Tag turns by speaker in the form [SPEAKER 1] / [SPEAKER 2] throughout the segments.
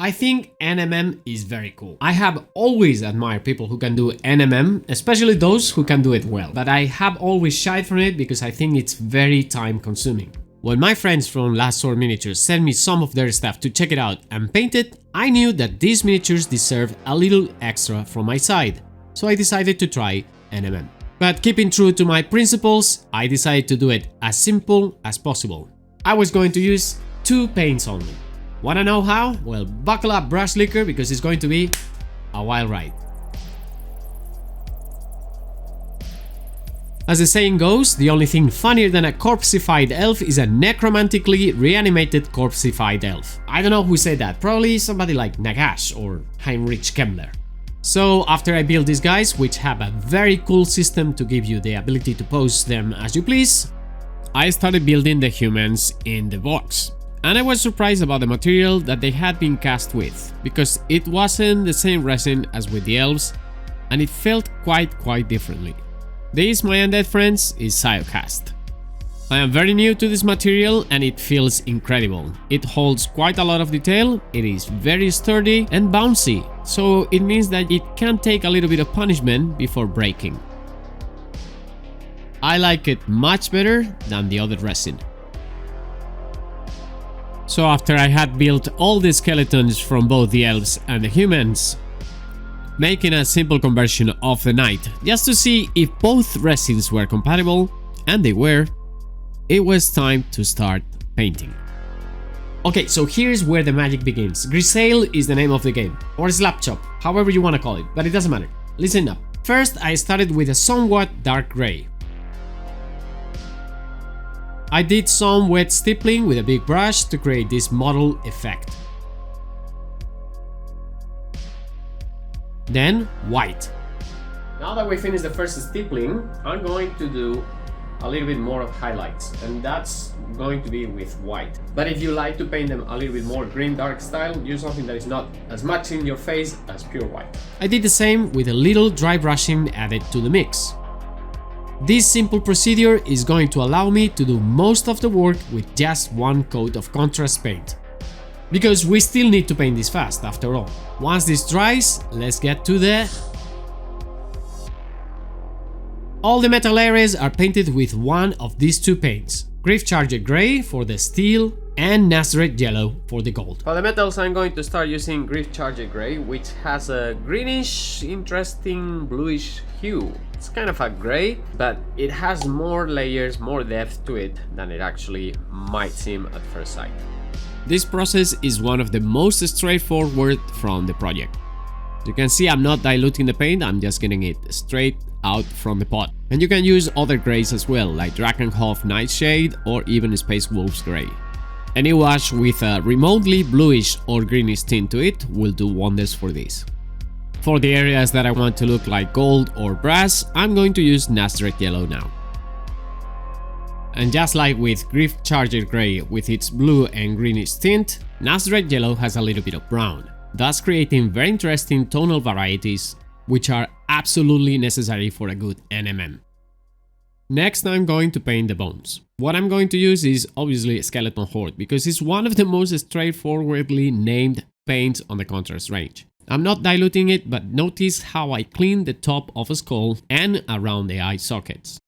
[SPEAKER 1] I think NMM is very cool. I have always admired people who can do NMM, especially those who can do it well, but I have always shied from it because I think it's very time consuming. When my friends from Last Sword Miniatures sent me some of their stuff to check it out and paint it, I knew that these miniatures deserved a little extra from my side, so I decided to try NMM. But keeping true to my principles, I decided to do it as simple as possible. I was going to use 2 paints only. Wanna know how? Well, buckle up brush liquor because it's going to be a wild ride. As the saying goes, the only thing funnier than a corpseified elf is a necromantically reanimated corpseified elf. I don't know who said that, probably somebody like Nagash or Heinrich Kemmler. So after I built these guys, which have a very cool system to give you the ability to pose them as you please, I started building the humans in the box. And I was surprised about the material that they had been cast with, because it wasn't the same resin as with the elves, and it felt quite differently. This, my undead friends, is Siocast. I am very new to this material and it feels incredible. It holds quite a lot of detail, it is very sturdy and bouncy, so it means that it can take a little bit of punishment before breaking. I like it much better than the other resin. So after I had built all the skeletons from both the elves and the humans, making a simple conversion of the knight, just to see if both resins were compatible, and they were, it was time to start painting. Okay, so here's where the magic begins. Grisaille is the name of the game, or Slapchop, however you want to call it, but it doesn't matter. Listen up. First, I started with a somewhat dark gray. I did some wet stippling with a big brush to create this model effect. Then white. Now that we finished the first stippling, I'm going to do a little bit more of highlights, and that's going to be with white. But if you like to paint them a little bit more green dark style, use something that is not as much in your face as pure white. I did the same with a little dry brushing added to the mix. This simple procedure is going to allow me to do most of the work with just one coat of contrast paint. Because we still need to paint this fast after all. Once this dries, let's get to the... All the metal areas are painted with one of these 2 paints. Griffcharger Grey for the steel and Nazareth Yellow for the gold. For the metals, I'm going to start using Griffcharger Grey, which has a greenish, interesting bluish hue. It's kind of a grey, but it has more layers, more depth to it than it actually might seem at first sight. This process is one of the most straightforward from the project. You can see I'm not diluting the paint, I'm just getting it straight out from the pot. And you can use other greys as well, like Drakenhof Nightshade or even Space Wolves Grey. Any wash with a remotely bluish or greenish tint to it will do wonders for this. For the areas that I want to look like gold or brass, I'm going to use Nazareth Yellow now. And just like with Griffcharger Grey with its blue and greenish tint, Nazareth Yellow has a little bit of brown, thus creating very interesting tonal varieties, which are absolutely necessary for a good NMM. Next, I'm going to paint the bones. What I'm going to use is obviously Skeleton Horde, because it's one of the most straightforwardly named paints on the contrast range. I'm not diluting it, but notice how I clean the top of a skull and around the eye sockets.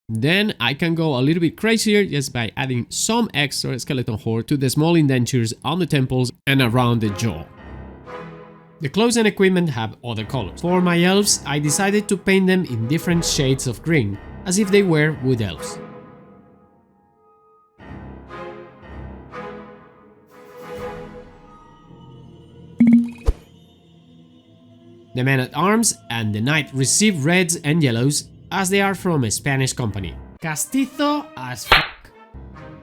[SPEAKER 1] Then I can go a little bit crazier just by adding some extra Skeleton Horde to the small indentures on the temples and around the jaw. The clothes and equipment have other colors. For my elves, I decided to paint them in different shades of green, as if they were wood elves. The men-at-arms and the knight receive reds and yellows, as they are from a Spanish company. Castizo as fuck.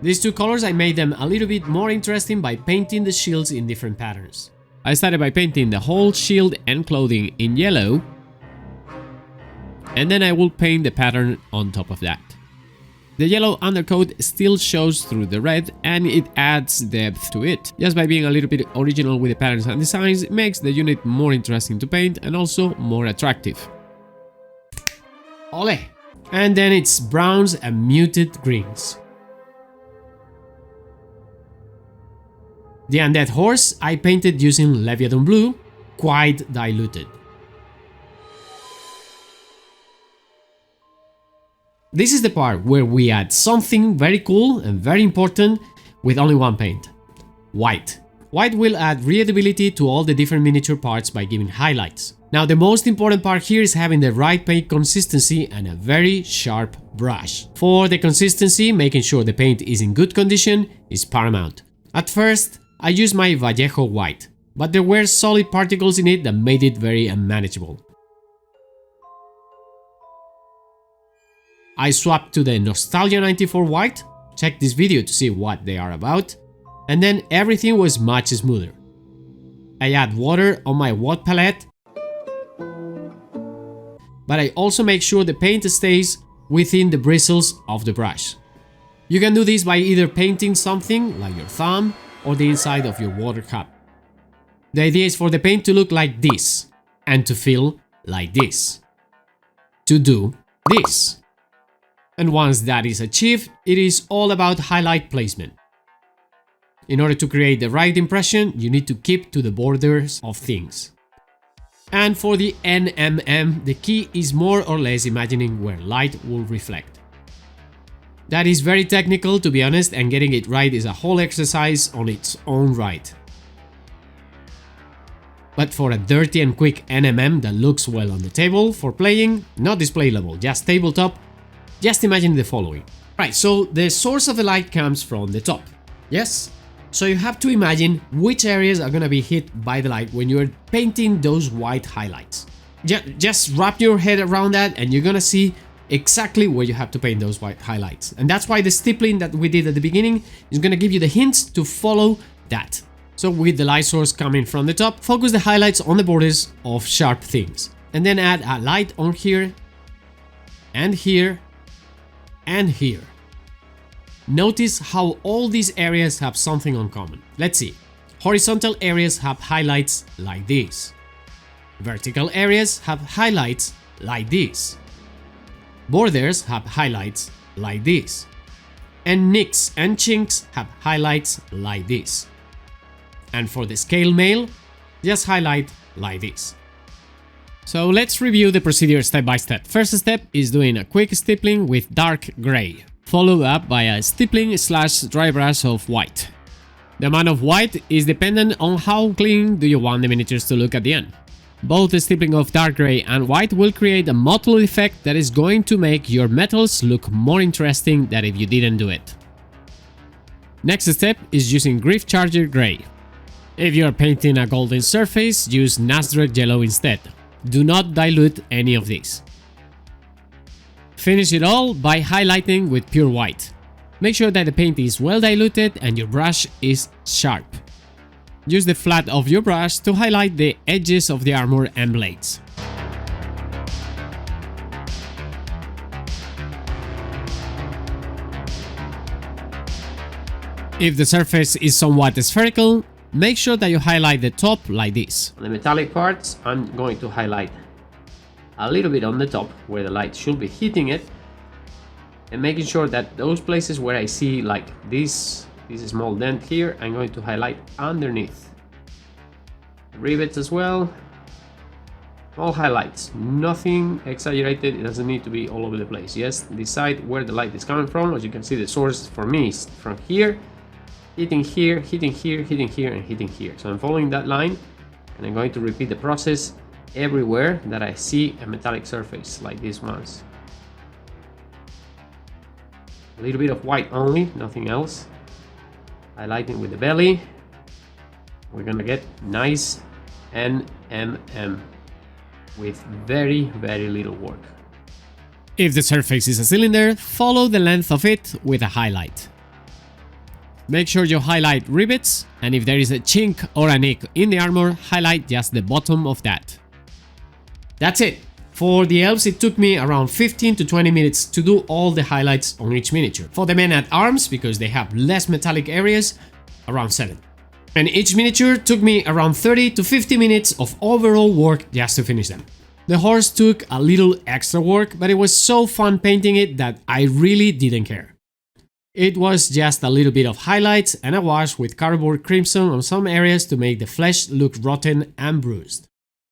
[SPEAKER 1] These 2 colors, I made them a little bit more interesting by painting the shields in different patterns. I started by painting the whole shield and clothing in yellow, and then I will paint the pattern on top of that. The yellow undercoat still shows through the red, and it adds depth to it. Just by being a little bit original with the patterns and designs, it makes the unit more interesting to paint and also more attractive. Ole! And then it's browns and muted greens. The Undead Horse I painted using Leviathan Blue, quite diluted. This is the part where we add something very cool and very important with only one paint. White. White will add readability to all the different miniature parts by giving highlights. Now the most important part here is having the right paint consistency and a very sharp brush. For the consistency, making sure the paint is in good condition is paramount. At first, I used my Vallejo white, but there were solid particles in it that made it very unmanageable. I swapped to the Nostalgia 94 white, check this video to see what they are about, and then everything was much smoother. I add water on my wet palette, but I also make sure the paint stays within the bristles of the brush. You can do this by either painting something like your thumb or the inside of your water cup. The idea is for the paint to look like this and to feel like this. To do this. And once that is achieved, it is all about highlight placement. In order to create the right impression, you need to keep to the borders of things. And for the NMM, the key is more or less imagining where light will reflect. That is very technical, to be honest, and getting it right is a whole exercise on its own right. But for a dirty and quick NMM that looks well on the table for playing, not display level, just tabletop, just imagine the following. Right, so the source of the light comes from the top, yes? So you have to imagine which areas are gonna be hit by the light when you're painting those white highlights. Just wrap your head around that and you're gonna see exactly where you have to paint those white highlights. And that's why the stippling that we did at the beginning is gonna give you the hints to follow that. So with the light source coming from the top, focus the highlights on the borders of sharp things. And then add a light on here, and here, and here. Notice how all these areas have something in common. Let's see. Horizontal areas have highlights like this. Vertical areas have highlights like this. Borders have highlights like this. And nicks and chinks have highlights like this. And for the scale mail, just highlight like this. So let's review the procedure step by step. First step is doing a quick stippling with dark gray, followed up by a stippling / dry brush of white. The amount of white is dependent on how clean do you want the miniatures to look at the end. Both the stippling of dark gray and white will create a mottled effect that is going to make your metals look more interesting than if you didn't do it. Next step is using Grief Charger Gray. If you are painting a golden surface, use Nasdrek Yellow instead. Do not dilute any of these. Finish it all by highlighting with pure white. Make sure that the paint is well diluted and your brush is sharp. Use the flat of your brush to highlight the edges of the armor and blades. If the surface is somewhat spherical, make sure that you highlight the top like this. On the metallic parts, I'm going to highlight a little bit on the top where the light should be hitting it, and making sure that those places where I see like this small dent here, I'm going to highlight underneath. Rivets as well. All highlights, nothing exaggerated. It doesn't need to be all over the place. Just decide where the light is coming from. As you can see, the source for me is from here, hitting here, hitting here, hitting here, and hitting here. So I'm following that line, and I'm going to repeat the process everywhere that I see a metallic surface like these ones. A little bit of white only, nothing else. Highlighting with the belly. We're gonna get nice NMM with very, very little work. If the surface is a cylinder, follow the length of it with a highlight. Make sure you highlight rivets, and if there is a chink or a nick in the armor, highlight just the bottom of that. That's it. For the elves, it took me around 15 to 20 minutes to do all the highlights on each miniature. For the men at arms, because they have less metallic areas, around 7. And each miniature took me around 30 to 50 minutes of overall work just to finish them. The horse took a little extra work, but it was so fun painting it that I really didn't care. It was just a little bit of highlights and a wash with cardboard crimson on some areas to make the flesh look rotten and bruised.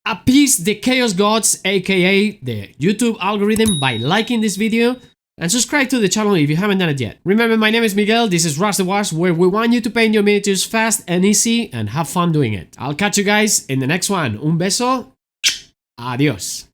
[SPEAKER 1] Appease the chaos gods, aka the YouTube algorithm, by liking this video and subscribe to the channel if you haven't done it yet. Remember, my name is Miguel, this is Rush the Wash, where we want you to paint your miniatures fast and easy and have fun doing it. I'll catch you guys in the next one. Un beso. Adios.